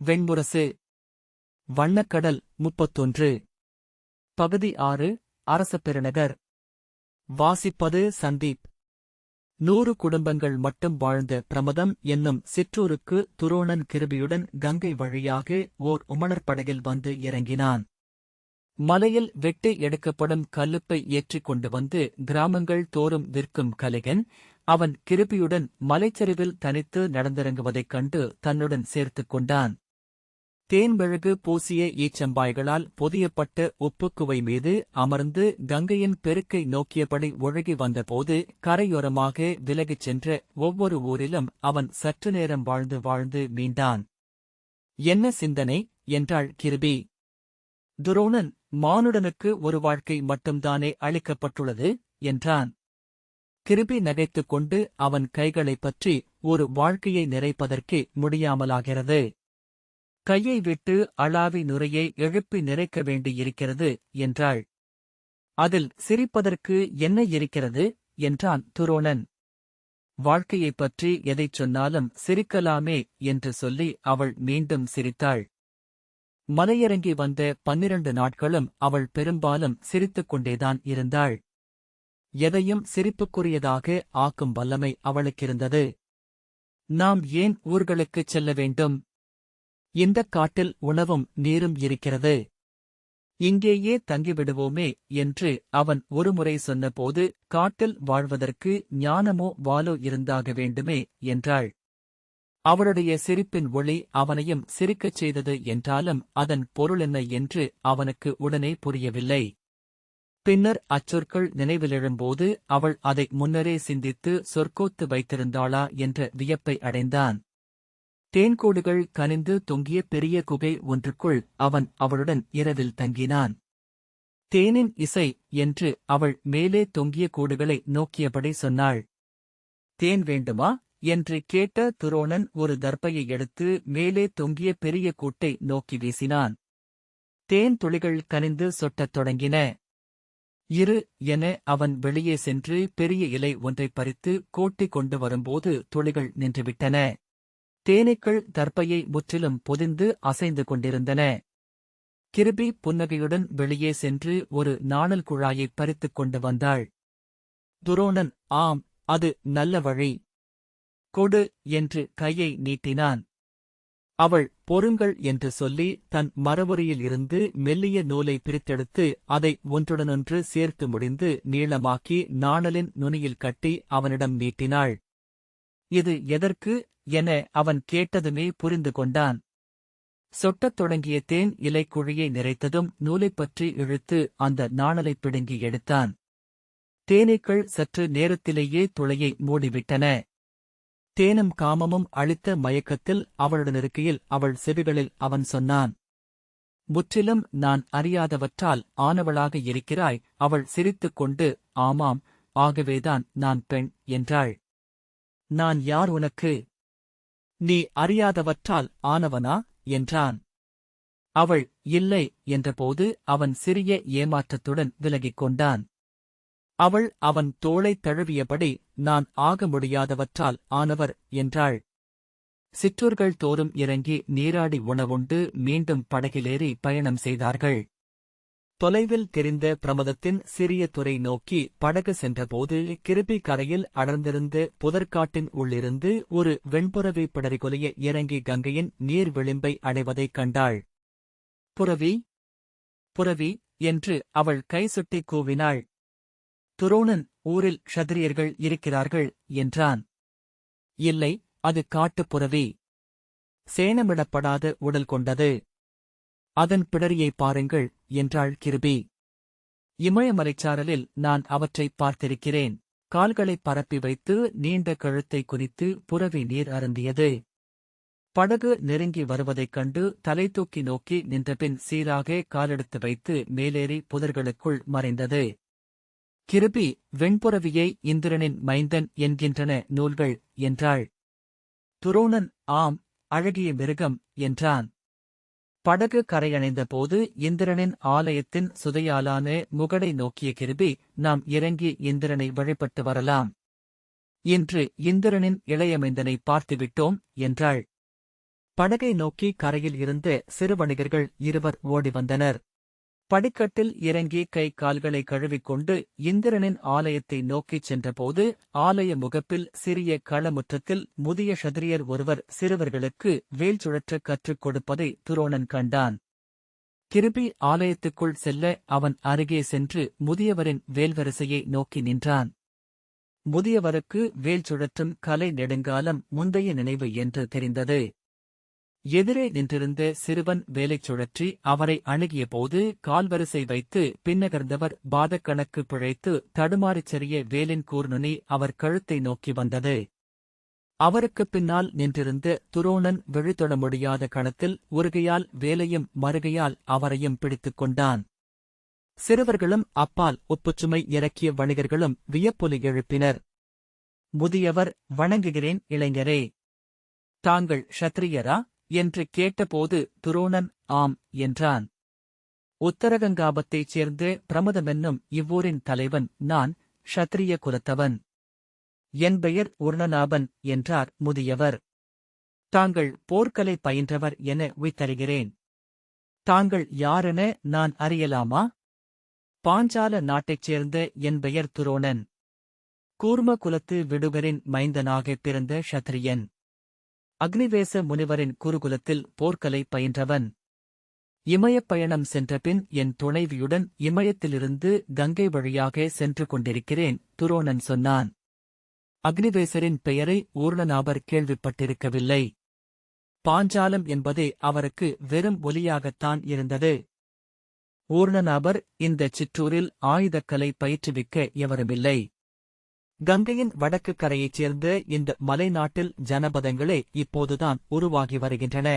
வெண்முரசு. வண்ணக்கடல் 31. பகுதி 6. அரசபெருநகர். வாசிப்பது சந்தீப். 100 குடும்பங்கள் மட்டும் வாழ்ந்த பிரமதம் என்னும் சிற்றூருக்கு துரோணன் கிருபியுடன் கங்கை வழியாக ஓர் உமணற்படகில் வந்து இறங்கினான். மலையில் வெட்டி எடுக்கப்படும் கல்லுப்பை ஏற்றிக் கொண்டு வந்து கிராமங்கள் தோறும் விற்கும் கலிகன், அவன் கிருபியுடன் மலைச்சரிவில் தனித்து நடந்திறங்குவதைக் கண்டு தன்னுடன் சேர்த்துக் கொண்டான். தேன்மெழுகு பூசிய ஈச்சம்பாய்களால் பொதியப்பட்ட உப்புக்குவை மீது அமர்ந்து கங்கையின் பெருக்கை நோக்கியபடி ஒழுகி வந்தபோது கரையோரமாக விலகிச் சென்ற ஒவ்வொரு ஊரிலும் அவன் சற்று நேரம் வாழ்ந்து வாழ்ந்து மீண்டான். என்ன சிந்தனை என்றாள் கிருபி. துரோணன், மானுடனுக்கு ஒரு வாழ்க்கை மட்டும்தானே அளிக்கப்பட்டுள்ளது என்றான். கிருபி நகைத்துக் கொண்டு அவன் கைகளைப் பற்றி, ஒரு வாழ்க்கையை நிறைப்பதற்கே முடியாமலாகிறது. கையை விட்டு அளாவி நுரையை எழுப்பி நிறைக்க வேண்டியிருக்கிறது என்றாள். அதில் சிரிப்பதற்கு என்ன இருக்கிறது என்றான் துரோணன். வாழ்க்கையைப் பற்றி எதைச் சொன்னாலும் சிரிக்கலாமே என்று சொல்லி அவள் மீண்டும் சிரித்தாள். மலையிறங்கி வந்த 12 நாட்களும் அவள் பெரும்பாலும் சிரித்துக் கொண்டேதான் இருந்தாள். எதையும் சிரிப்புக்குரியதாக ஆக்கும் வல்லமை அவளுக்கிருந்தது. நாம் ஏன் ஊர்களுக்குச் செல்ல வேண்டும்? இந்தக் காட்டில் உணவும் நீரும் இருக்கிறது. இங்கேயே தங்கிவிடுவோமே என்று அவன் ஒருமுறை சொன்னபோது, காட்டில் வாழ்வதற்கு ஞானமோ வாலோ இருந்தாக வேண்டுமே என்றாள். அவளுடைய சிரிப்பின் ஒளி அவனையும் சிரிக்கச் செய்தது என்றாலும் அதன் பொருளென்ன என்று அவனுக்கு உடனே புரியவில்லை. பின்னர் அச்சொற்கள் நினைவிலெழும்போது அவள் அதை முன்னரே சிந்தித்து சொற்கோத்து வைத்திருந்தாளா என்ற வியப்பை அடைந்தான். தேன்கூடுகள் கனிந்து தொங்கிய பெரிய குகை ஒன்றுக்குள் அவன் அவளுடன் இரவில் தங்கினான். தேனின் இசை என்று அவள் மேலே தொங்கிய கூடுகளை நோக்கியபடி சொன்னாள். தேன் வேண்டுமா என்று கேட்ட துரோணன் ஒரு தர்பையை எடுத்து மேலே தொங்கிய பெரிய கூட்டை நோக்கி வீசினான். தேன் துளிகள் கனிந்து சொட்டத் தொடங்கின. இரு என அவன் வெளியே சென்று பெரிய இலை ஒன்றைப் பறித்து கோட்டிக் கொண்டு வரும்போது துளிகள் நின்றுவிட்டன. தேனீக்கள் தர்பையை முற்றிலும் பொதிந்து அசைந்து கொண்டிருந்தன. கிருபி புன்னகையுடன் வெளியே சென்று ஒரு நாணல் குழாயைப் பறித்துக் கொண்டு வந்தாள். துரோணன், ஆம், அது நல்ல வழி. கொடு என்று கையை நீட்டினான். அவள் பொறுங்கள் என்று சொல்லி தன் மரபுரியில் இருந்து மெல்லிய நூலை பிரித்தெடுத்து அதை ஒன்றுடனொன்று சேர்த்து முடிந்து நீளமாக்கி நாணலின் நுனியில் கட்டி அவனிடம் நீட்டினாள். இது எதற்கு என அவன் கேட்டதுமே புரிந்து கொண்டான். சொட்டத் தொடங்கிய தேன் இலைக்குழியை நிறைத்ததும் நூலைப் பற்றி இழுத்து அந்த நாணலைப் பிடுங்கி எடுத்தான். தேனீக்கள் சற்று நேரத்திலேயே துளையை மூடிவிட்டன. தேனும் காமமும் அளித்த மயக்கத்தில் அவளுடனிருக்கையில் அவள் செவிகளில் அவன் சொன்னான். முற்றிலும் நான் அறியாதவற்றால் ஆனவளாக இருக்கிறாய். அவள் சிரித்துக் கொண்டு, ஆமாம், ஆகவேதான் நான் பெண் என்றாள். நான் யார் உனக்கு? நீ அறியாதவற்றால் ஆனவனா என்றான். அவள் இல்லை என்றபோது அவன் சிறிய ஏமாற்றத்துடன் விலகிக் கொண்டான். அவள் அவன் தோளைத் தழுவியபடி, நான் ஆக முடியாதவற்றால் ஆனவர் என்றாள். சிற்றூர்கள் தோறும் இறங்கி நீராடி உணவுண்டு மீண்டும் படகிலேறி பயணம் செய்தார்கள். தொலைவில் தெரிந்த பிரமதத்தின் சிறிய துறை நோக்கி படகு சென்றபோது கிருபி கரையில் அடர்ந்திருந்த புதற்காட்டின் உள்ளிருந்து ஒரு வெண்புறவி பிடரிகொலைய இறங்கி கங்கையின் நீர் விளிம்பை அடைவதைக் கண்டாள். புறவி, புறவி என்று அவள் கை சுட்டி கூவினாள். துரோணன், ஊரில் க்ஷத்திரியர்கள் இருக்கிறார்கள் என்றான். இல்லை, அது காட்டுப் புறவி. சேணமிடப்படாத உடல் கொண்டது. அதன் பிடரியைப் பாருங்கள் என்றாள் கிருபி. இமயமலைச்சாரலில் நான் அவற்றைப் பார்த்திருக்கிறேன். கால்களைப் பரப்பி வைத்து நீண்ட கழுத்தை குறித்து புறவி நீர் அருந்தியது. படகு நெருங்கி வருவதைக் கண்டு தலை தூக்கி நோக்கி நின்றபின் சீராக காலெடுத்து வைத்து மேலேறி புதர்களுக்குள் மறைந்தது. கிருபி, வெண்புறவியை இந்திரனின் மைந்தன் என்கின்றன நூல்கள் என்றாள். துரோணன், ஆம், அழகிய மிருகம் என்றான். படகு கரையணைந்தபோது இந்திரனின் ஆலயத்தின் சுதையாலான முகடை நோக்கிய கிருபி, நாம் இறங்கி இந்திரனை வழிபட்டு வரலாம். இன்று இந்திரனின் இளையமைந்தனை பார்த்துவிட்டோம் என்றாள். படகை நோக்கி கரையில் இருந்த சிறு வணிகர்கள் இருவர் ஓடி வந்தனர். படிக்கட்டில் இறங்கி கை கால்களை கழுவிக்கொண்டு இந்திரனின் ஆலயத்தை நோக்கிச் சென்றபோது ஆலய முகப்பில் சிறிய களமுற்றத்தில் முதிய க்ஷத்திரியர் ஒருவர் சிறுவர்களுக்கு வேல் சுழற்ற கற்றுக் கொடுப்பதை துரோணன் கண்டான். திரும்பி ஆலயத்துக்குள் செல்ல அவன் அருகே சென்று முதியவரின் வேல்வரிசையை நோக்கி நின்றான். முதியவருக்கு வேல் சுழற்றும் கலை நெடுங்காலம் முந்தைய நினைவு என்று தெரிந்தது. எதிரே நின்றிருந்த சிறுவன் வேலைச் சுழற்றி அவரை அணுகியபோது கால்வரிசை வைத்து பின்னகர்ந்தவர் பாதக்கணக்கு பிழைத்து தடுமாறிச் சரிய வேலின் கூர்நுனி அவர் கழுத்தை நோக்கி வந்தது. அவருக்குப் பின்னால் நின்றிருந்த துரோணன் விழித்தொட முடியாத கணத்தில் ஒருகையால் வேலையும் மறுகையால் அவரையும் பிடித்துக் கொண்டான். சிறுவர்களும் அப்பால் உப்புச்சுமை இறக்கிய வணிகர்களும் வியப்பொலி எழுப்பினர். முதியவர், வணங்குகிறேன் இளைஞரே. தாங்கள் க்ஷத்திரியரா என்று கேட்டபோது துரோணன் ஆம் என்றான். உத்தரகங்காபத்தைச் சேர்ந்த பிரமதமென்னும் இவ்வூரின் தலைவன் நான், க்ஷத்திரிய குலத்தவன். என் பெயர் உர்ணநாபன் என்றார் முதியவர். தாங்கள் போர்க்கலை பயின்றவர் என உய்தறிகிறேன். தாங்கள் யாரென நான் அறியலாமா? பாஞ்சால நாட்டைச் சேர்ந்த என் பெயர் துரோணன். கூர்ம குலத்து விடுகரின் மைந்தனாகப் பிறந்த க்ஷத்திரியன். அக்னிவேச முனிவரின் குருகுலத்தில் போர்க்கலை பயின்றவன். இமயப் பயணம் சென்றபின் என் துணைவியுடன் இமயத்திலிருந்து கங்கை வழியாக சென்று கொண்டிருக்கிறேன், துரோணன் சொன்னான். அக்னிவேசரின் பெயரை ஊர்ணநாபர் கேள்விப்பட்டிருக்கவில்லை. பாஞ்சாலம் என்பதே அவருக்கு வெறும் ஒலியாகத்தான் இருந்தது. ஊர்ணநாபர் இந்தச் சிற்றூரில் ஆயுதக்கலை பயிற்றுவிக்க எவருமில்லை. கங்கையின் வடக்கு கரையைச் சேர்ந்த இந்த மலைநாட்டில் ஜனபதங்களே இப்போதுதான் உருவாகி வருகின்றன.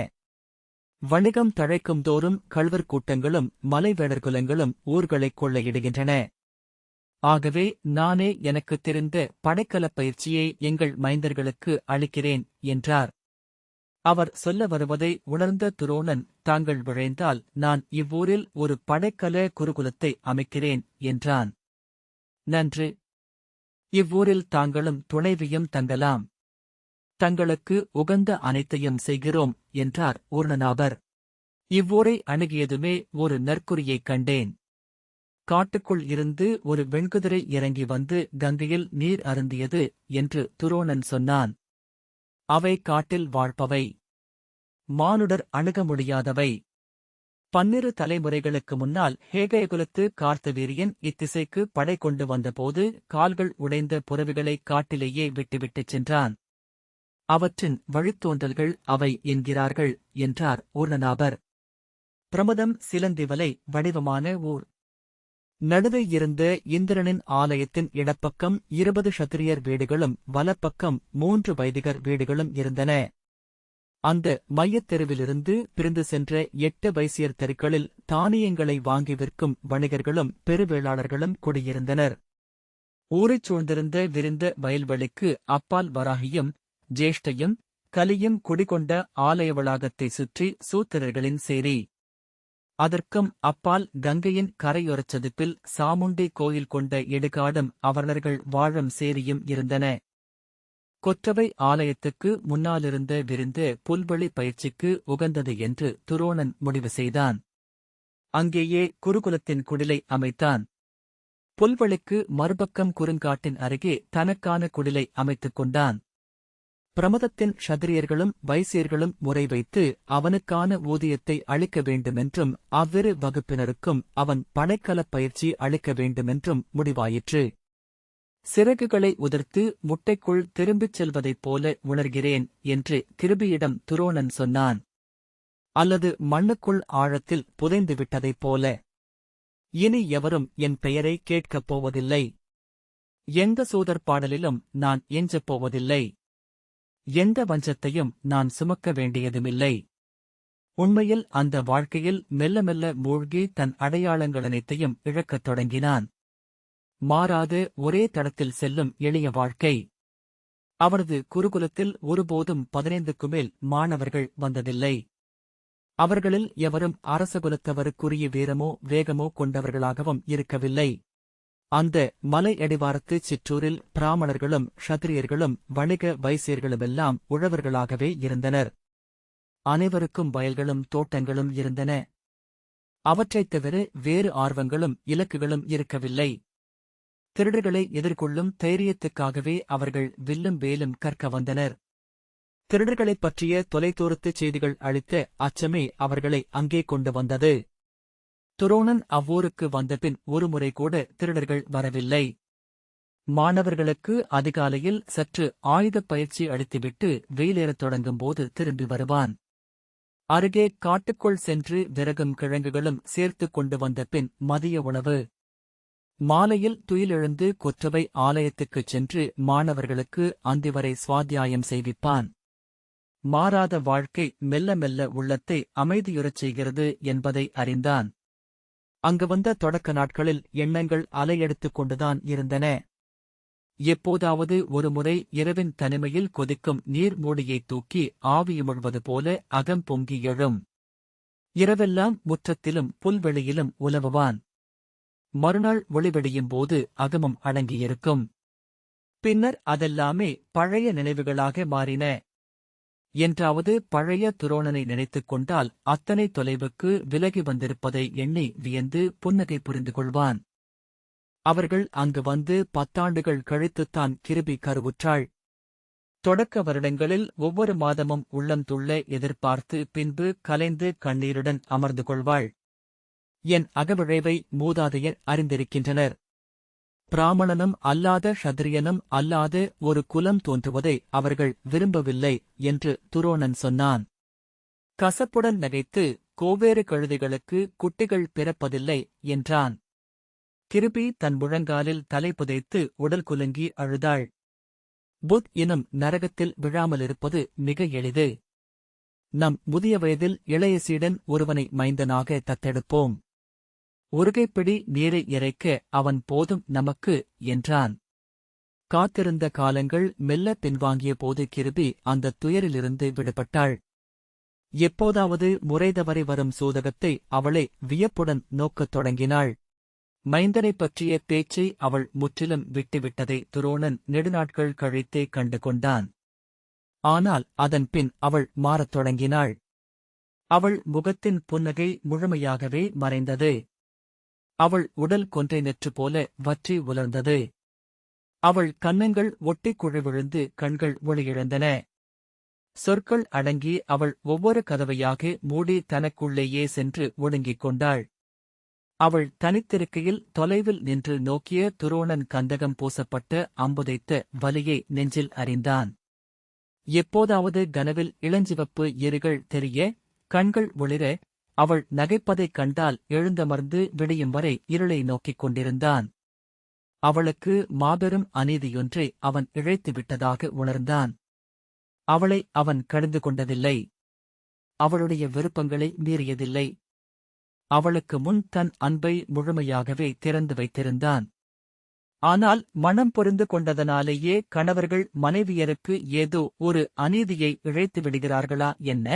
வணிகம் தழைக்கும் தோறும் கள்வர் கூட்டங்களும் மலைவேடர்குலங்களும் ஊர்களைக் கொள்ளையிடுகின்றன. ஆகவே நானே எனக்குத் தெரிந்த படைக்கலப் பயிற்சியை எங்கள் மைந்தர்களுக்கு அளிக்கிறேன் என்றார். அவர் சொல்ல வருவதை உணர்ந்த துரோணன், தாங்கள் விழைந்தால் நான் இவ்வூரில் ஒரு படைக்கல குருகுலத்தை அமைக்கிறேன் என்றான். நன்று. இவ்வூரில் தாங்களும் துணைவியும் தங்கலாம். தங்களுக்கு உகந்த அனைத்தையும் செய்கிறோம் என்றார் ஊர்ணநாபர். இவ்வூரை அணுகியதுமே ஒரு நற்குறியைக் கண்டேன். காட்டுக்குள் இருந்து ஒரு வெண்குதிரை இறங்கி வந்து கங்கையில் நீர் அருந்தியது என்று துரோணன் சொன்னான். அவை காட்டில் வாழ்பவை. மானுடர் அணுக முடியாதவை. 12 தலைமுறைகளுக்கு முன்னால் ஹேகயகுலத்து கார்த்தவீரியன் இத்திசைக்கு படை கொண்டு வந்தபோது கால்கள் உடைந்த புறவிகளை காட்டிலேயே விட்டுவிட்டுச் சென்றான். அவற்றின் வழித்தோன்றல்கள் அவை என்கிறார்கள் என்றார் ஊர்ணநாபர். பிரமதம் சிலந்திவலை வடிவமான ஊர். நடுவே இருந்த இந்திரனின் ஆலயத்தின் இடப்பக்கம் 20 க்ஷத்திரியர் வீடுகளும் வலப்பக்கம் 3 வைதிகர் வீடுகளும் இருந்தன. அந்த மையத் தெருவிலிருந்து பிரிந்து சென்ற 8 வைசியர் தெருக்களில் தானியங்களை வாங்கி விற்கும் வணிகர்களும் பெருவேளாளர்களும் குடியிருந்தனர். ஊரைச் சூழ்ந்திருந்த விரிந்த வயல்வெளிக்கு அப்பால் வராகியும் ஜேஷ்டையும் கலியும் குடிகொண்ட ஆலய வளாகத்தைச் சுற்றி சூத்திரர்களின் சேரி. அதற்கும் அப்பால் கங்கையின் கரையோரச் சதுப்பில் சாமுண்டி கோயில் கொண்ட இடுகாடும் அவர்ணர்கள் வாழும் சேரியும் இருந்தன. கொற்றவை ஆலயத்துக்கு முன்னாலிருந்த விரிந்த புல்வெளி பயிற்சிக்கு உகந்தது என்று துரோணன் முடிவு செய்தான். அங்கேயே குருகுலத்தின் குடிலை அமைத்தான். புல்வெளிக்கு மறுபக்கம் குறுங்காட்டின் அருகே தனக்கான குடிலை அமைத்துக் கொண்டான். பிரமதத்தின் க்ஷத்திரியர்களும் வைசியர்களும் முறை வைத்து அவனுக்கான ஊதியத்தை அளிக்க வேண்டுமென்றும் அவ்விரு வகுப்பினருக்கும் அவன் படைக்கலப் பயிற்சி அளிக்க வேண்டுமென்றும் முடிவாயிற்று. சிறகுகளை உதிர்த்து முட்டைக்குள் திரும்பிச் செல்வதைப் போல உணர்கிறேன் என்று கிருபியிடம் துரோணன் சொன்னான். அல்லது மண்ணுக்குள் ஆழத்தில் புதைந்துவிட்டதைப் போல. இனி எவரும் என் பெயரை கேட்கப் போவதில்லை. எந்த சூதர்பாடலிலும் நான் எஞ்சப் போவதில்லை. எந்த வஞ்சத்தையும் நான் சுமக்க வேண்டியதுமில்லை. உண்மையில் அந்த வாழ்க்கையில் மெல்ல மெல்ல மூழ்கி தன் அடையாளங்களனைத்தையும் இழக்கத் தொடங்கினான். மாறாது ஒரே தடத்தில் செல்லும் எளிய வாழ்க்கை. அவரது குருகுலத்தில் ஒருபோதும் 15க்கு மேல் மாணவர்கள் வந்ததில்லை. அவர்களில் எவரும் அரசகுலத்தவருக்குரிய வீரமோ வேகமோ கொண்டவர்களாகவும் இருக்கவில்லை. அந்த மலை அடிவாரத்துச் சிற்றூரில் பிராமணர்களும் க்ஷத்திரியர்களும் வணிக வைசியர்களுமெல்லாம் உழவர்களாகவே இருந்தனர். அனைவருக்கும் வயல்களும் தோட்டங்களும் இருந்தன. அவற்றைத் தவிர வேறு ஆர்வங்களும் இலக்குகளும் இருக்கவில்லை. திருடர்களை எதிர்கொள்ளும் தைரியத்துக்காகவே அவர்கள் வில்லும் வேலும் கற்க வந்தனர். திருடர்களைப் பற்றிய தொலைதூரத்துச் செய்திகள் அளித்த அச்சமே அவர்களை அங்கே கொண்டு வந்தது. துரோணன் அவ்வூருக்கு வந்தபின் ஒருமுறை கூட திருடர்கள் வரவில்லை. மாணவர்களுக்கு அதிகாலையில் சற்று ஆயுதப் பயிற்சி அளித்துவிட்டு வெயிலேறத் தொடங்கும்போது திரும்பி வருவான். அருகே காட்டுக்குள் சென்று விறகும் கிழங்குகளும் சேர்த்துக் கொண்டு வந்த பின் மதிய உணவு. மாலையில் துயிலெழுந்து கொற்றவை ஆலயத்துக்குச் சென்று மாணவர்களுக்கு அந்திவரை சுவாத்தியாயம் செய்விப்பான். மாறாத வாழ்க்கை மெல்ல மெல்ல உள்ளத்தை அமைதியுறச் செய்கிறது என்பதை அறிந்தான். அங்கு வந்த தொடக்க நாட்களில் எண்ணங்கள் அலையெடுத்துக் கொண்டுதான் இருந்தன. எப்போதாவது ஒருமுறை இரவின் தனிமையில் கொதிக்கும் நீர் மூடியைத் தூக்கி ஆவியுமிழ்வது போல அகம் பொங்கி எழும். இரவெல்லாம் முற்றத்திலும் புல்வெளியிலும் உலவுவான். மறுநாள் ஒளிவெளியும் போது அகமும் அடங்கியிருக்கும். பின்னர் அதெல்லாமே பழைய நினைவுகளாக மாறின. என்றாவது பழைய துரோணனை நினைத்துக் கொண்டால் அத்தனை தொலைவுக்கு விலகி வந்திருப்பதை எண்ணி வியந்து புன்னகை புரிந்து கொள்வான். அவர்கள் அங்கு வந்து 10 ஆண்டுகள் கழித்துத்தான் கிருபி கருவுற்றாள். தொடக்க வருடங்களில் ஒவ்வொரு மாதமும் உள்ளம் துள்ள எதிர்பார்த்து பின்பு கலைந்து கண்ணீருடன் அமர்ந்து கொள்வாள். என் அகவிழைவை மூதாதையர் அறிந்திருக்கின்றனர். பிராமணனும் அல்லாத ஷத்ரியனும் அல்லாத ஒரு குலம் தோன்றுவதை அவர்கள் விரும்பவில்லை என்று துரோணன் சொன்னான். கசப்புடன் நகைத்து கோவேறு கழுதைகளுக்கு குட்டிகள் பிறப்பதில்லை என்றான். கிருபி தன் முழங்காலில் தலை புதைத்து உடல் குலுங்கி அழுதாள். புத் எனும் நரகத்தில் விழாமலிருப்பது மிக எளிது. நம் முதிய வயதில் இளைய சீடன் ஒருவனை மைந்தனாக தத்தெடுப்போம். ஒருகைப்பிடி நீரை இறைக்க அவன் போதும் நமக்கு என்றான். காத்திருந்த காலங்கள் மெல்ல பின்வாங்கிய போது கிருபி அந்த துயரிலிருந்து விடுபட்டாள். எப்போதாவது முறைதவறி வரும் சூதகத்தை அவளை வியப்புடன் நோக்கத் தொடங்கினாள். மைந்தனைப் பற்றிய பேச்சை அவள் முற்றிலும் விட்டுவிட்டதை துரோணன் நெடுநாட்கள் கழித்தே கண்டு கொண்டான். ஆனால் அதன் பின் அவள் மாறத் தொடங்கினாள். அவள் முகத்தின் புன்னகை முழுமையாகவே மறைந்தது. அவள் உடல் கொன்றை நெற்று போல வற்றி உலர்ந்தது. அவள் கன்னங்கள் ஒட்டிக் குழவிழுந்து கண்கள் ஒளியிழந்தன. சொற்கள் அடங்கி அவள் ஒவ்வொரு கதவையாக மூடி தனக்குள்ளேயே சென்று ஒடுங்கிக் கொண்டாள். அவள் தனித்திருக்கையில் தொலைவில் நின்று நோக்கிய துரோணன் கந்தகம் பூசப்பட்ட அம்புதைத்த வலியை நெஞ்சில் அறிந்தான். எப்போதாவது கனவில் இளஞ்சிவப்பு எரிகள் தெரிய, கண்கள் ஒளிர, அவள் நகைப்பதைக் கண்டால் எழுந்தமர்ந்து விடியும் வரை இருளை நோக்கிக் கொண்டிருந்தான். அவளுக்கு மாபெரும் அநீதியொன்றை அவன் இழைத்துவிட்டதாக உணர்ந்தான். அவளை அவன் கடிந்து கொண்டதில்லை. அவளுடைய விருப்பங்களை மீறியதில்லை. அவளுக்கு முன் தன் அன்பை முழுமையாகவே திறந்து வைத்திருந்தான். ஆனால் மனம் புரிந்து கொண்டதனாலேயே கணவர்கள் மனைவியருக்கு ஏதோ ஒரு அநீதியை இழைத்து விடுகிறார்களா என்ன?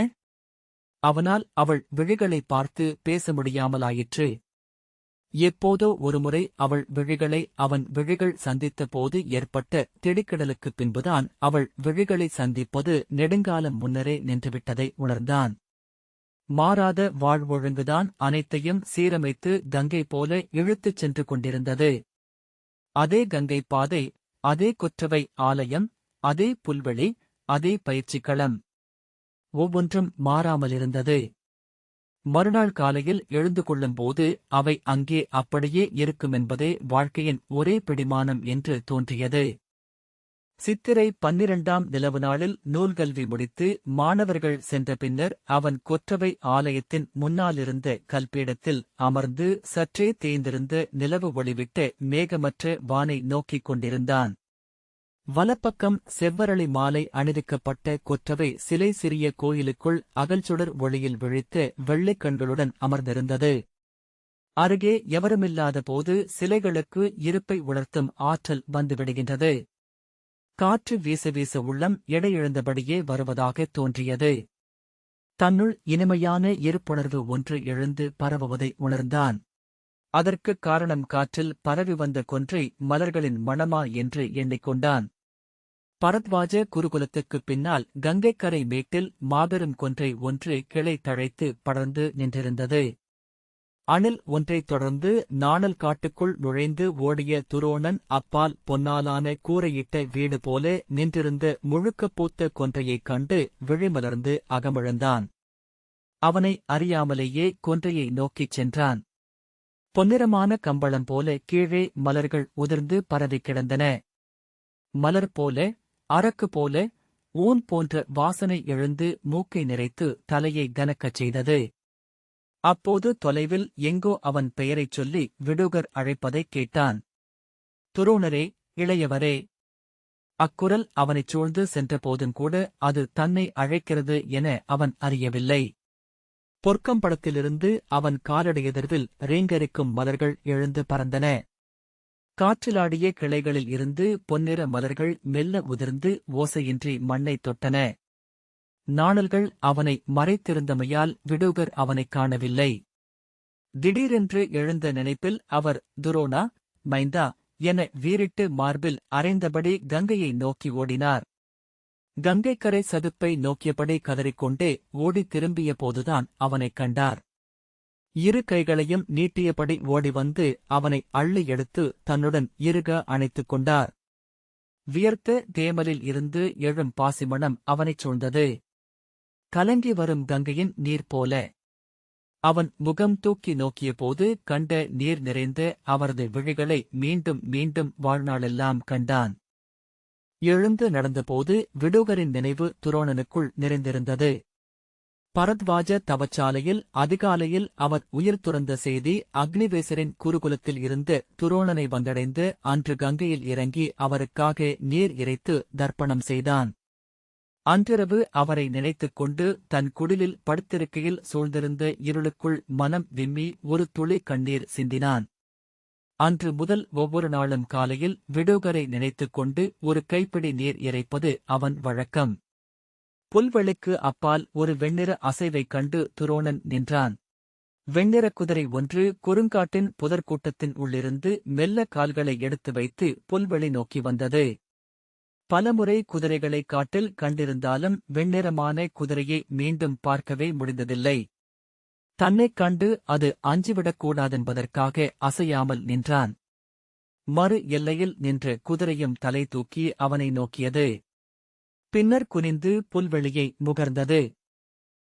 அவனால் அவள் விழிகளை பார்த்து பேச முடியாமலாயிற்று. எப்போதோ ஒருமுறை அவள் விழிகளை அவன் விழிகள் சந்தித்த போது ஏற்பட்ட திடுக்கிடலுக்குப் பின்புதான் அவள் விழிகளை சந்திப்பது நெடுங்காலம் முன்னரே நின்றுவிட்டதை உணர்ந்தான். மாறாத வாழ்வொழுங்குதான் அனைத்தையும் சீரமைத்து கங்கை போல இழுத்துச் சென்று கொண்டிருந்தது. அதே கங்கை பாதை, அதே கொற்றவை ஆலயம், அதே புல்வெளி, அதே பயிற்சிக்களம். ஒவ்வொன்றும் மாறாமலிருந்தது. மறுநாள் காலையில் எழுந்து கொள்ளும்போது அவை அங்கே அப்படியே இருக்குமென்பதே வாழ்க்கையின் ஒரே பிடிமானம் என்று தோன்றியது. சித்திரை 12ஆம் நிலவு நாளில் நூல்கல்வி முடித்து மாணவர்கள் சென்ற பின்னர் அவன் கொற்றவை ஆலயத்தின் முன்னாலிருந்த கல்பீடத்தில் அமர்ந்து சற்றே தேய்ந்திருந்த நிலவு ஒளிவிட்ட மேகமற்ற வானை நோக்கிக் கொண்டிருந்தான். வலப்பக்கம் செவ்வரளி மாலை அணிவிக்கப்பட்ட கொற்றவை சிலை சிறிய கோயிலுக்குள் அகல்சுடர் ஒளியில் விழித்த வெள்ளைக் கண்களுடன் அமர்ந்திருந்தது. அருகே எவருமில்லாத போது சிலைகளுக்கு இருப்பை உணர்த்தும் ஆற்றல் வந்துவிடுகின்றது. காற்று வீச வீச உள்ளம் எடையிழந்தபடியே வருவதாகத் தோன்றியது. தன்னுள் இனிமையான இருப்புணர்வு ஒன்று எழுந்து பரவுவதை உணர்ந்தான். அதற்குக் காரணம் காற்றில் பரவி வந்த கொன்றை மலர்களின் மணமா என்று எண்ணிக்கொண்டான். பரத்வாஜ குருகுலத்துக்குப் பின்னால் கங்கைக்கரை மேட்டில் மாபெரும் கொன்றை ஒன்று கிளை தழைத்து படர்ந்து நின்றிருந்தது. அணில் ஒன்றைத் தொடர்ந்து நாணல் காட்டுக்குள் நுழைந்து ஓடிய துரோணன் அப்பால் பொன்னாலான கூரையிட்ட வீடு போல நின்றிருந்த முழுக்கப் பூத்த கொன்றையைக் கண்டு விழிமலர்ந்து அகமிழந்தான். அவனை அறியாமலேயே கொன்றையை நோக்கிச் சென்றான். பொன்னிறமான கம்பளம் போல கீழே மலர்கள் உதிர்ந்து பரவிக் கிடந்தன. மலர் போல, அரக்கு போல, ஊன் போன்ற வாசனை எழுந்து மூக்கை நிறைத்து தலையை கனக்கச் செய்தது. அப்போது தொலைவில் எங்கோ அவன் பெயரைச் சொல்லி விடுகர் அழைப்பதைக் கேட்டான். துரோணரே, இளையவரே! அக்குரல் அவனைச் சூழ்ந்து சென்றபோதுங்கூட அது தன்னை அழைக்கிறது என அவன் அறியவில்லை. பொற்கம்பளத்திலிருந்து அவன் காலடியெதிர்வில் ரீங்கரிக்கும் மலர்கள் எழுந்து பறந்தன. காற்றிலாடிய கிளைகளில் இருந்து பொன்னிற மலர்கள் மெல்ல உதிர்ந்து ஓசையின்றி மண்ணைத் தொட்டன. நாணல்கள் அவனை மறைத்திருந்தமையால் விடுகர் அவனைக் காணவில்லை. திடீரென்று எழுந்த நினைப்பில் அவர் துரோணா, மைந்தா என வீறிட்டு மார்பில் அறைந்தபடி கங்கையை நோக்கி ஓடினார். கங்கைக்கரை சதுப்பை நோக்கியபடி கதறிக்கொண்டே ஓடித் திரும்பிய போதுதான் அவனைக் கண்டார். இரு கைகளையும் நீட்டியபடி ஓடிவந்து அவனை அள்ளி எடுத்து தன்னுடன் இறுக அணைத்துக் கொண்டார். வியர்த்த தேமலில் இருந்து எழும் பாசிமணம் அவனைச் சூழ்ந்தது. கலங்கி வரும் கங்கையின் நீர் போல. அவன் முகம் தூக்கி நோக்கியபோது கண்ட நீர் நிறைந்த அவரது விழிகளை மீண்டும் மீண்டும் வாழ்நாளெல்லாம் கண்டான். எழுந்து நடந்தபோது விடுகரின் நினைவு துரோணனுக்குள் நிறைந்திருந்தது. பரத்வாஜ தவச்சாலையில் அதிகாலையில் அவர் உயிர் துறந்த செய்தி அக்னிவேசரின் குருகுலத்தில் இருந்து துரோணனை வந்தடைந்து அன்று கங்கையில் இறங்கி அவருக்காக நீர் இறைத்து தர்ப்பணம் செய்தான். அன்றிரவு அவரை நினைத்துக் கொண்டு தன் குடிலில் படுத்திருக்கையில் சூழ்ந்திருந்த இருளுக்குள் மனம் விம்மி ஒரு துளி கண்ணீர் சிந்தினான். அன்று முதல் ஒவ்வொரு நாளும் காலையில் விடுகரை நினைத்துக் கொண்டு ஒரு கைப்பிடி நீர் இறைப்பது அவன் வழக்கம். புல்வெளிக்கு அப்பால் ஒரு வெண்ணிற அசைவைக் கண்டு துரோணன் நின்றான். வெண்ணிற குதிரை ஒன்று குறுங்காட்டின் புதர்க்கூட்டத்தின் உள்ளிருந்து மெல்ல கால்களை எடுத்து வைத்து புல்வெளி நோக்கி வந்தது. பலமுறை குதிரைகளை காட்டில் கண்டிருந்தாலும் வெண்ணிறமான குதிரையை மீண்டும் பார்க்கவே முடிந்ததில்லை. தன்னைக் கண்டு அது அஞ்சிவிடக்கூடாதென்பதற்காக அசையாமல் நின்றான். மறு எல்லையில் நின்ற குதிரையும் தலை தூக்கி அவனை நோக்கியது. பின்னர் குனிந்து புல்வெளியை முகர்ந்தது.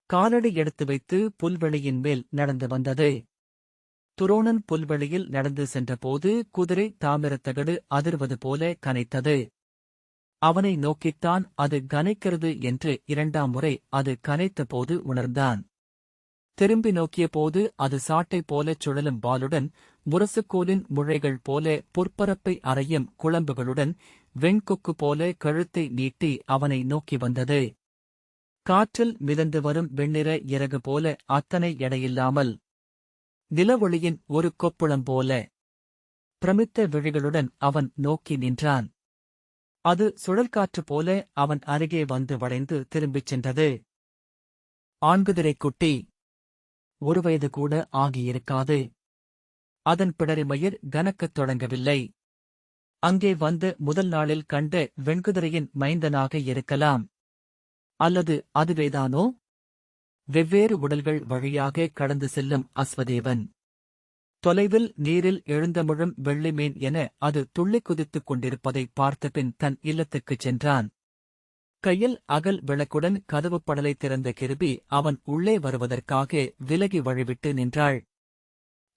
காலடி எடுத்து வைத்து புல்வெளியின் மேல் நடந்து வந்தது. துரோணன் புல்வெளியில் நடந்து சென்றபோது குதிரை தாமிரத்தகடு அதிர்வது போல கனைத்தது. அவனை நோக்கித்தான் அது கனைக்கிறது என்று இரண்டாம் முறை அது கனைத்தபோது உணர்ந்தான். திரும்பி நோக்கியபோது அது சாட்டை போலச் சுழலும் வாளுடன், முரசுக்கோலின் முழைகள் போல பொற்பரப்பை அறையும் குளம்புகளுடன், வெண்கொக்கு போல கழுத்தை நீட்டி அவனை நோக்கி வந்தது. காற்றில் மிதந்து வரும் வெண்ணிற இறகு போல அத்தனை எடையில்லாமல், நிலவொளியின் ஒரு கொப்புளம் போல பிரமித்த விழிகளுடன் அவன் நோக்கி நின்றான். அது சுழல்காற்று போல அவன் அருகே வந்து வளைந்து திரும்பிச் சென்றது. ஆண்குதிரைக் குட்டி 1 வயது கூட ஆகியிருக்காது. அதன் பிடரிமயிர் கனக்கத் தொடங்கவில்லை. அங்கே வந்து முதல் நாளில் கண்ட வெண்குதிரையின் மைந்தனாக இருக்கலாம். அல்லது அதுவேதானோ? வெவ்வேறு உடல்கள் வழியாக கடந்து செல்லும் அஸ்வதேவன். தொலைவில் நீரில் எழுந்தமிழும் வெள்ளிமீன் என அது துள்ளிக் குதித்துக் கொண்டிருப்பதைப் பார்த்தபின் தன் இல்லத்துக்குச் சென்றான். கையில் அகல் விளக்குடன் கதவுப் படலை திறந்த கிருபி அவன் உள்ளே வருவதற்காக விலகி வழிவிட்டு நின்றாள்.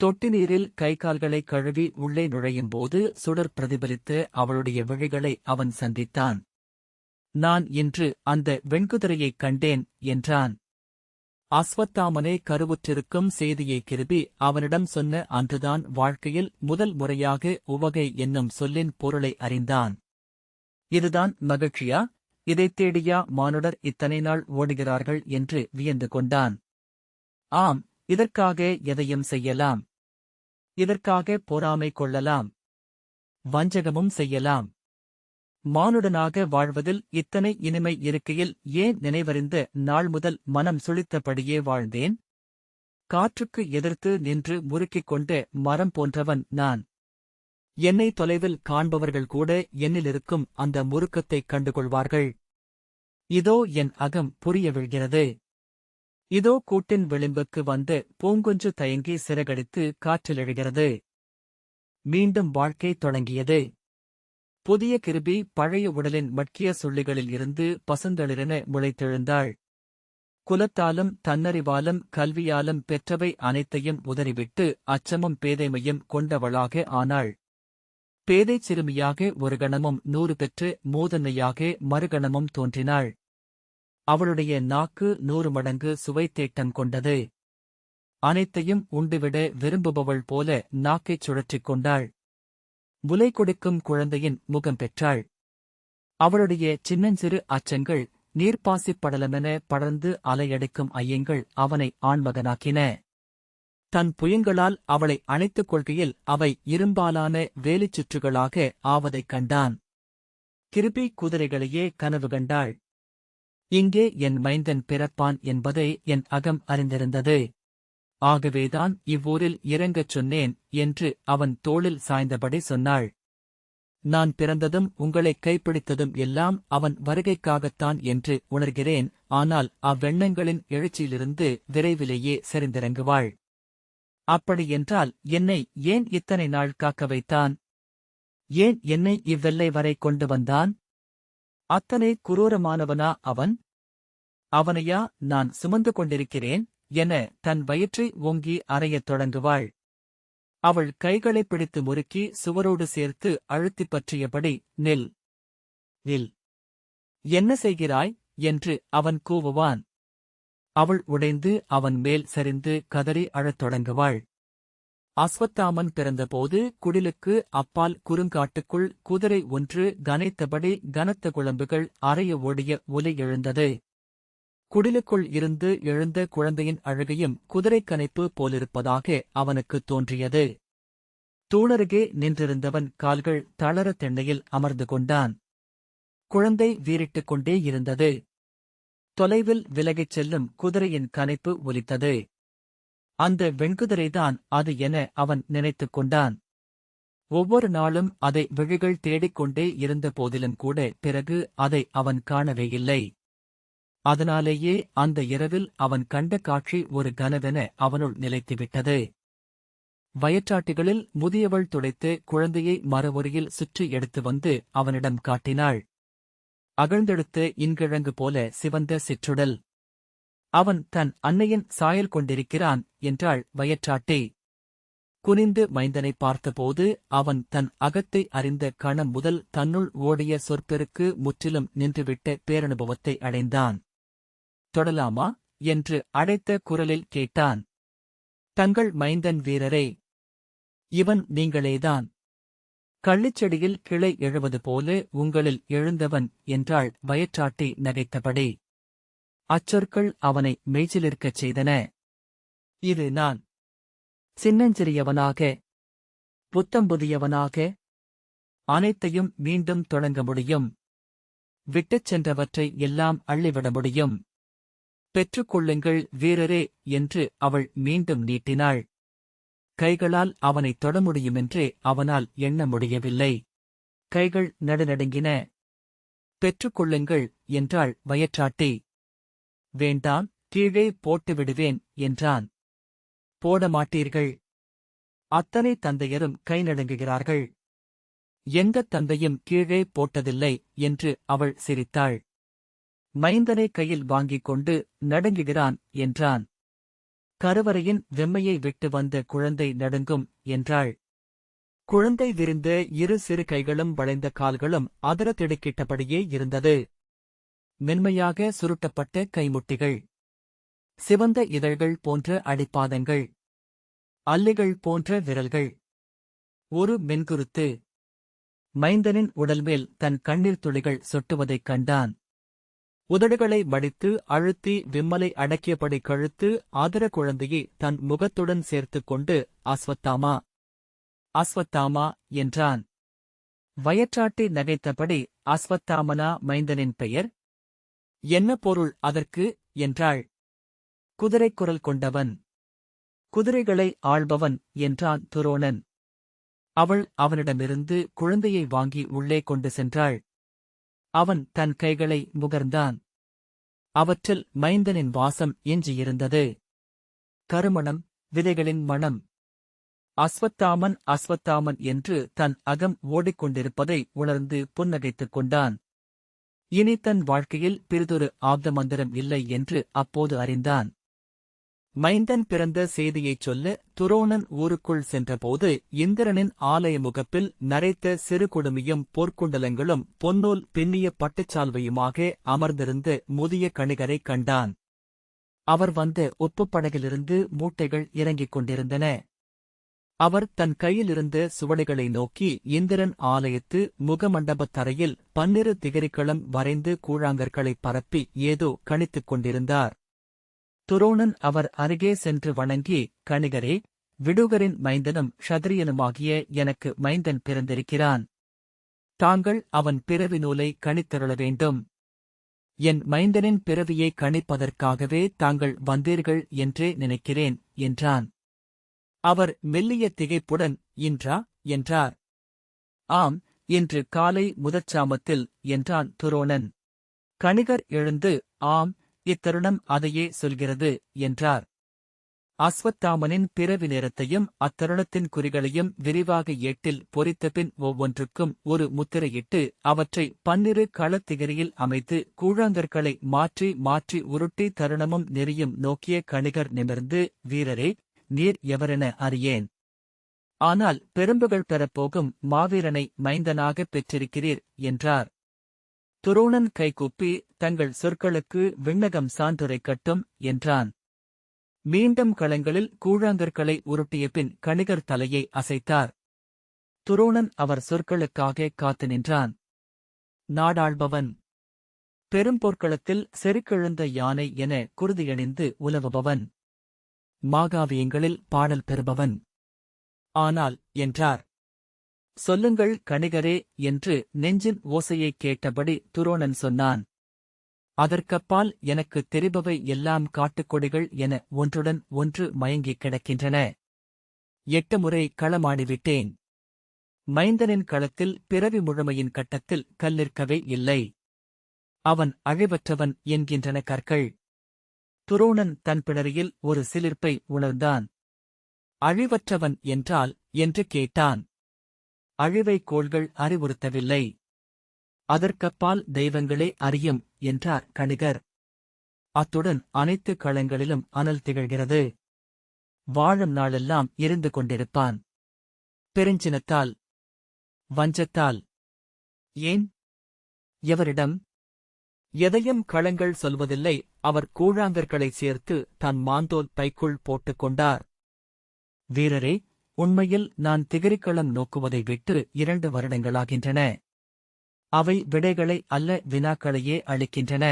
தொட்டி நீரில் கை கால்களை கழுவி உள்ளே நுழையும்போது சுடர் பிரதிபலித்து அவளுடைய விழிகளை அவன் சந்தித்தான். நான் இன்று அந்த வெண்குதிரையைக் கண்டேன் என்றான். அஸ்வத்தாமனே கருவுற்றிருக்கும் செய்தியை கிருபி அவனிடம் சொன்ன அன்றுதான் வாழ்க்கையில் முதல் முறையாக உவகை என்னும் சொல்லின் பொருளை அறிந்தான். இதுதான் மகிழ்ச்சியா? இதைத் தேடியா மானுடர் இத்தனை நாள் ஓடுகிறார்கள் என்று வியந்து கொண்டான். ஆம், இதற்காக எதையும் செய்யலாம். இதற்காக பொறாமை கொள்ளலாம். வஞ்சகமும் செய்யலாம். மானுடனாக வாழ்வதில் இத்தனை இனிமை இருக்கையில் ஏன் நினைவறிந்த நாள் முதல் மனம் சுளித்தபடியே வாழ்ந்தேன்? காற்றுக்கு எதிர்த்து நின்று முறுக்கிக் கொண்ட மரம் போன்றவன் நான். என்னை தொலைவில் காண்பவர்கள் கூட என்னிலிருக்கும் அந்த முறுக்கத்தைக் கண்டுகொள்வார்கள். இதோ என் அகம் புரிய விழ்கிறது. இதோ கூட்டின் விளிம்புக்கு வந்து பூங்குஞ்சு தயங்கி சிறகடித்து காற்றிலெழுகிறது. மீண்டும் வாழ்க்கை தொடங்கியது. புதிய கிருபி பழைய உடலின் மட்கிய சுள்ளிகளில் இருந்து பசுந்தளிரென முளைத்தெழுந்தாள். குலத்தாலும் தன்னறிவாலும் கல்வியாலும் பெற்றவை அனைத்தையும் உதறிவிட்டு அச்சமும் பேதைமையும் கொண்டவளாக ஆனாள். பேதைச் சிறுமியாக ஒரு கணமும் 100 பெற்று மூதன்னையாக மறுகணமும் தோன்றினாள். அவளுடைய நாக்கு 100 மடங்கு சுவைத்தேட்டம் கொண்டது. அனைத்தையும் உண்டுவிட விரும்புபவள் போல நாக்கைச் சுழற்றிக் கொண்டாள். முலை கொடுக்கும் குழந்தையின் முகம் பெற்றாள். அவளுடைய சின்னஞ்சிறு அச்சங்கள் நீர்ப்பாசிப் படலமென படர்ந்து அலையடிக்கும் ஐயங்கள் அவனை ஆண்மகனாக்கின. தன் புயங்களால் அவளை அணைத்துக் கொள்கையில் அவை இரும்பாலான வேலிச் சுற்றுகளாக ஆவதைக் கண்டான். கிருபி குதிரைகளையே கனவு கண்டாள். இங்கே என் மைந்தன் பிறப்பான் என்பதை என் அகம் அறிந்திருந்தது. ஆகவேதான் இவ்வூரில் இறங்கச் சொன்னேன் என்று அவன் தோளில் சாய்ந்தபடி சொன்னாள். நான் பிறந்ததும் உங்களைக் கைப்பிடித்ததும் எல்லாம் அவன் வருகைக்காகத்தான் என்று உணர்கிறேன். ஆனால் அவ்வெண்ணங்களின் எழுச்சியிலிருந்து விரைவிலேயே செறிந்திறங்குவாள். அப்படியென்றால் என்னை ஏன் இத்தனை நாள் காக்க வைத்தான்? ஏன் என்னை இவ்வெல்லை வரை கொண்டு வந்தான்? அத்தனை குரூரமானவனா அவன்? அவனையா நான் சுமந்து கொண்டிருக்கிறேன் என தன் வயிற்றை ஓங்கி அறையத் தொடங்குவாள். அவள் கைகளைப் பிடித்து முறுக்கி சுவரோடு சேர்த்து அழுத்திப் பற்றியபடி நில், நில், என்ன செய்கிறாய் என்று அவன் கூவுவான். அவள் உடைந்து அவன் மேல் சரிந்து கதறி அழத் தொடங்குவாள். அஸ்வத்தாமன் பிறந்தபோது குடிலுக்கு அப்பால் குறுங்காட்டுக்குள் குதிரை ஒன்று கனைத்தபடி கனத்த குழம்புகள் அறைய ஓடிய ஒலி எழுந்தது. குடிலுக்குள் இருந்து எழுந்த குழந்தையின் அழுகையும் குதிரைக் கனைப்பு போலிருப்பதாக அவனுக்குத் தோன்றியது. தூணருகே நின்றிருந்தவன் கால்கள் தளர திண்ணையில் அமர்ந்து கொண்டான். குழந்தை வீறிட்டுக் கொண்டே இருந்தது. தொலைவில் விலகிச் செல்லும் குதிரையின் கனைப்பு ஒலித்தது. அந்த வெண்குதிரைதான் அது என அவன் நினைத்துக் கொண்டான். ஒவ்வொரு நாளும் அதை விழிகள் தேடிக்கொண்டே இருந்த போதிலும் கூட பிறகு அதை அவன் காணவே இல்லை. அதனாலேயே அந்த இரவில் அவன் கண்ட காட்சி ஒரு கனவென அவனுள் நிலைத்துவிட்டது. வயற்றாட்டிகளில் முதியவள் துடைத்து குழந்தையை மரவொரியில் சுற்றி எடுத்து வந்து அவனிடம் காட்டினாள். அகழ்ந்தெடுத்த இன்கிழங்கு போல சிவந்த சிற்றுடல். அவன் தன் அன்னையின் சாயல் கொண்டிருக்கிறான் என்றாள் வயற்றாட்டி. குனிந்து மைந்தனை பார்த்தபோது அவன் தன் அகத்தை அறிந்த கணம் முதல் தன்னுள் ஓடிய சொற்பெருக்கு முற்றிலும் நின்றுவிட்ட பேரனுபவத்தை அடைந்தான். தொடலாமா என்று அழைத்த குரலில் கேட்டான். தங்கள் மைந்தன் வீரரே, இவன் நீங்களேதான். கள்ளிச்செடியில் கிளை எழுவது போல உங்களில் எழுந்தவன் என்றாள் வயற்றாட்டி நகைத்தபடி. அச்சொற்கள் அவனை மெய்சிலிருக்கச் செய்தன. இது நான். சின்னஞ்சிறியவனாக, புத்தம்புதியவனாக அனைத்தையும் மீண்டும் தொடங்க முடியும். விட்டுச் சென்றவற்றை எல்லாம் அள்ளிவிட முடியும். பெற்றுக்கொள்ளுங்கள் வீரரே என்று அவள் மீண்டும் நீட்டினாள். கைகளால் அவனைத் தொட முடியுமென்றே அவனால் எண்ண முடியவில்லை. கைகள் நடுநடுங்கின. பெற்றுக்கொள்ளுங்கள் என்றாள் வயற்றாட்டி. வேண்டாம், கீழே போட்டுவிடுவேன் என்றான். போடமாட்டீர்கள். அத்தனை தந்தையரும் கை நடுங்குகிறார்கள். எந்தத் தந்தையும் கீழே போட்டதில்லை என்று அவள் சிரித்தாள். மைந்தனை கையில் வாங்கிக் கொண்டு நடுங்குகிறான் என்றான். கருவறையின் வெம்மையை விட்டு வந்த குழந்தை நடுங்கும் என்றாள். குழந்தை விரிந்த இரு சிறு கைகளும் வளைந்த கால்களும் அதர திடுக்கிட்டபடியே இருந்தது. மென்மையாக சுருட்டப்பட்ட கைமுட்டிகள், சிவந்த இதழ்கள் போன்ற அடிப்பாதங்கள், அல்லிகள் போன்ற விரல்கள், ஒரு மென்குருத்து. மைந்தனின் உடல்மேல் தன் கண்ணீர் துளிகள் சொட்டுவதைக் கண்டான். உதடுகளை மடித்து அழுத்தி விம்மலை அடக்கியபடி கழுத்து ஆதர குழந்தையை தன் முகத்துடன் சேர்த்துக் கொண்டு அஸ்வத்தாமா, அஸ்வத்தாமா என்றான். வயற்றாட்டி நகைத்தபடி அஸ்வத்தாமனா மைந்தனின் பெயர்? என்ன பொருள் அதற்கு என்றாள். குதிரைக் குரல் கொண்டவன், குதிரைகளை ஆள்பவன் என்றான் துரோணன். அவள் அவனிடமிருந்து குழந்தையை வாங்கி உள்ளே கொண்டு சென்றாள். அவன் தன் கைகளை முகர்ந்தான். அவற்றில் மைந்தனின் வாசம் எஞ்சியிருந்தது. கருமணம், விதைகளின் மணம். அஸ்வத்தாமன் அஸ்வத்தாமன் என்று தன் அகம் ஓடிக்கொண்டிருப்பதை உணர்ந்து புன்னகைத்துக் கொண்டான். இனி தன் வாழ்க்கையில் பிறிதொரு ஆப்த மந்திரம் இல்லை என்று அப்போது அறிந்தான். மைந்தன் பிறந்த செய்தியைச் சொல்ல துரோணன் ஊருக்குள் சென்றபோது இந்திரனின் ஆலய முகப்பில் நரைத்த சிறு குடுமியும் பொற்குண்டலங்களும் பொன்னூல் பின்னிய பட்டுச்சால்வையுமாக அமர்ந்திருந்த முதிய கணிகரைக் கண்டான். அவர் வந்த உப்புப்படகிலிருந்து மூட்டைகள் இறங்கிக் கொண்டிருந்தன. அவர் தன் கையிலிருந்த சுவடிகளை நோக்கி இந்திரன் ஆலயத்து முகமண்டபத் தரையில் 12 திகரிக்களம் வரைந்து கூழாங்கற்களைப் பரப்பி ஏதோ கணித்துக் கொண்டிருந்தார். துரோணன் அவர் அருகே சென்று வணங்கி, கணிகரே, விடுகரின் மைந்தனும் க்ஷத்திரியனுமாகிய எனக்கு மைந்தன் பிறந்திருக்கிறான். தாங்கள் அவன் பிறவி நூலை கணித்தருள வேண்டும். என் மைந்தனின் பிறவியை கணிப்பதற்காகவே தாங்கள் வந்தீர்கள் என்றே நினைக்கிறேன் என்றான். அவர் மெல்லிய திகைப்புடன் இன்றா என்றார். ஆம், இன்று காலை முதற்சாமத்தில் என்றான் துரோணன். கணிகர் எழுந்து ஆம், இத்தருணம் அதையே சொல்கிறது என்றார். அஸ்வத்தாமனின் பிறவி நேரத்தையும் அத்தருணத்தின் குறிகளையும் விரிவாக ஏட்டில் பொறித்தபின் ஒவ்வொன்றுக்கும் ஒரு முத்திரையிட்டு அவற்றை 12 களத்திகரியில் அமைத்து கூழாங்கற்களை மாற்றி மாற்றி உருட்டி தருணமும் நெறியும் நோக்கிய கணிகர் நிமிர்ந்து, வீரரே, நீர் எவரென அறியேன். ஆனால் பெரும்புகள் பெறப்போகும் மாவீரனை மைந்தனாகப் பெற்றிருக்கிறீர் என்றார். துரோணன் கைகூப்பி, தங்கள் சொற்களுக்கு விண்ணகம் சான்றுரைக்கட்டும் என்றான். மீண்டும் களங்களில் கூழாங்கற்களை உருட்டிய பின் கணிகர் தலையை அசைத்தார். துரோணன் அவர் சொற்களுக்காக காத்து நின்றான். நாடாள்பவன், பெரும்போர்க்களத்தில் செருக்கெழுந்த யானை என குருதியணிந்து உலவுபவன், மாகாவியங்களில் பாடல் பெறுபவன். ஆனால் என்றார். சொல்லுங்கள் கணிகரே என்று நெஞ்சின் ஓசையைக் கேட்டபடி துரோணன் சொன்னான். அதற்கப்பால் எனக்குத் தெரிபவை எல்லாம் காட்டுக்கொடிகள் என ஒன்றுடன் ஒன்று மயங்கிக் கிடக்கின்றன. 8 முறை களமாடிவிட்டேன். மைந்தனின் களத்தில் பிறவி முழுமையின் கட்டத்தில் கல்லிற்கவே இல்லை. அவன் அழிவற்றவன் என்கின்றன கற்கள். துரோணன் தன் பிணரியில் ஒரு சிலிர்ப்பை உணர்ந்தான். அழிவற்றவன் என்றால் என்று கேட்டான். அழிவை கோள்கள் அறிவுறுத்தவில்லை. அதற்கப்பால் தெய்வங்களே அறியும் என்றார் கணிகர். அத்துடன் அனைத்து களங்களிலும் அனல் திகழ்கிறது. வாழும் நாளெல்லாம் எரிந்து கொண்டிருப்பான். பெருஞ்சினத்தால், வஞ்சத்தால். ஏன்? எவரிடம்? எதையும் களங்கள் சொல்வதில்லை. அவர் கூழாங்கற்களைச் சேர்த்து தன் மாந்தோல் பைக்குள் போட்டுக் கொண்டார். வீரரே, உண்மையில் நான் திகரிக்களம் நோக்குவதை விட்டு 2 வருடங்களாகின்றன. அவை விடைகளை அல்ல, வினாக்களையே அளிக்கின்றன.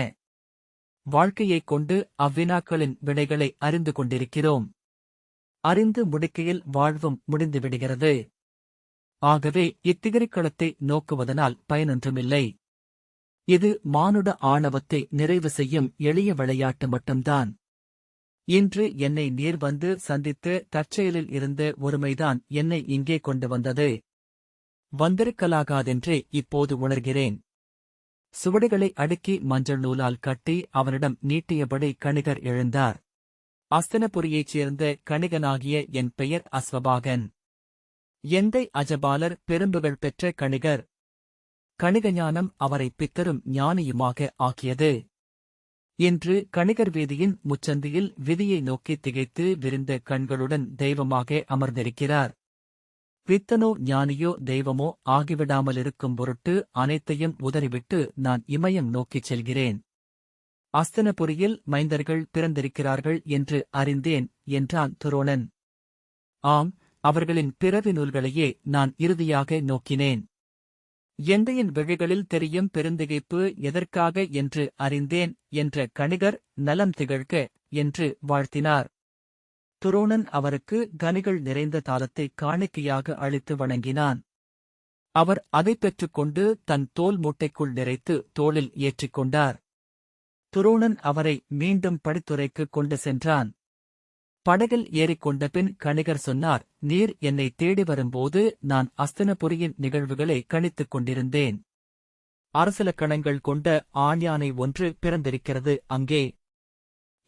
வாழ்க்கையைக் கொண்டு அவ்வினாக்களின் விடைகளை அறிந்து கொண்டிருக்கிறோம். அறிந்து முடிக்கையில் வாழ்வும் முடிந்துவிடுகிறது. ஆகவே இத்திகரிக்களத்தை நோக்குவதனால் பயனொன்றுமில்லை. இது மானுட ஆணவத்தை நிறைவு செய்யும் எளிய விளையாட்டு மட்டும்தான். இன்று என்னை நீர் வந்து சந்தித்து தற்செயலில் இருந்த ஒருமைதான் என்னை இங்கே கொண்டு வந்தது. வந்திருக்கலாகாதென்றே இப்போது உணர்கிறேன். சுவடிகளை அடுக்கி மஞ்சள் நூலால் கட்டி அவனிடம் நீட்டியபடி கணிகர் எழுந்தார். அஸ்தனபுரியைச் சேர்ந்த கணிகனாகிய என் பெயர் அஸ்வபாகன். எந்தை அஜபாலர் பெரும்புகள் பெற்ற கணிகர். கணிகஞானம் அவரை பித்தரும் ஞானியுமாக ஆக்கியது. இன்று கணிகர் வீதியின் முச்சந்தியில் விதியை நோக்கி திகைத்து விரிந்த கண்களுடன் தெய்வமாக அமர்ந்திருக்கிறார். பித்தனோ ஞானியோ தெய்வமோ ஆகிவிடாமலிருக்கும் பொருட்டு அனைத்தையும் உதறிவிட்டு நான் இமயம் நோக்கிச் செல்கிறேன். அஸ்தனபுரியில் மைந்தர்கள் பிறந்திருக்கிறார்கள் என்று அறிந்தேன் என்றான் துரோணன். ஆம், அவர்களின் பிறவி நூல்களையே நான் இறுதியாக நோக்கினேன். எந்தையின் விழிகளில் தெரியும் பெருந்திகைப்பு எதற்காக என்று அறிந்தேன் என்ற கணிகர் நலம் திகழ்க என்று வாழ்த்தினார். துரோணன் அவருக்கு கனிகள் நிறைந்த தாளத்தை காணிக்கையாக அளித்து வணங்கினான். அவர் அதைப் பெற்றுக்கொண்டு தன் தோல் மூட்டைக்குள் நிறைத்து தோளில் ஏற்றிக்கொண்டார். துரோணன் அவரை மீண்டும் படித்துறைக்கு கொண்டு சென்றான். படகில் ஏறிக்கொண்ட பின் கணிகர் சொன்னார், நீர் என்னை தேடி வரும்போது நான் அஸ்தினபுரியின் நிகழ்வுகளை கணித்துக் கொண்டிருந்தேன். அரசலக்கணங்கள் கொண்ட ஆண்யானை ஒன்று பிறந்திருக்கிறது அங்கே.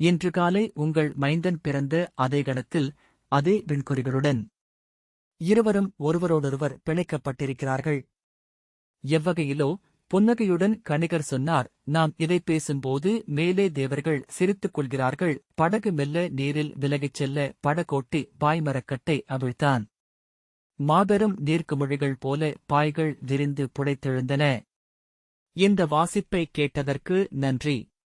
இன்று காலை உங்கள் மைந்தன் பிறந்த அதே கணத்தில், அதே விண்குறிகளுடன். இருவரும் ஒருவரோடொருவர் பிணைக்கப்பட்டிருக்கிறார்கள். எவ்வகையிலோ புன்னகையுடன் கணிகர் சொன்னார், நாம் இதை பேசும்போது மேலே தேவர்கள் சிரித்துக் கொள்கிறார்கள். படகு மெல்ல நீரில் விலகிச் செல்ல படகோட்டி பாய்மரக்கட்டை அவிழ்த்தான். மாபெரும் நீர்க்குமிழிகள் போல பாய்கள் விரிந்து புடைத்தெழுந்தன. இந்த வாசிப்பை கேட்டதற்கு நன்றி.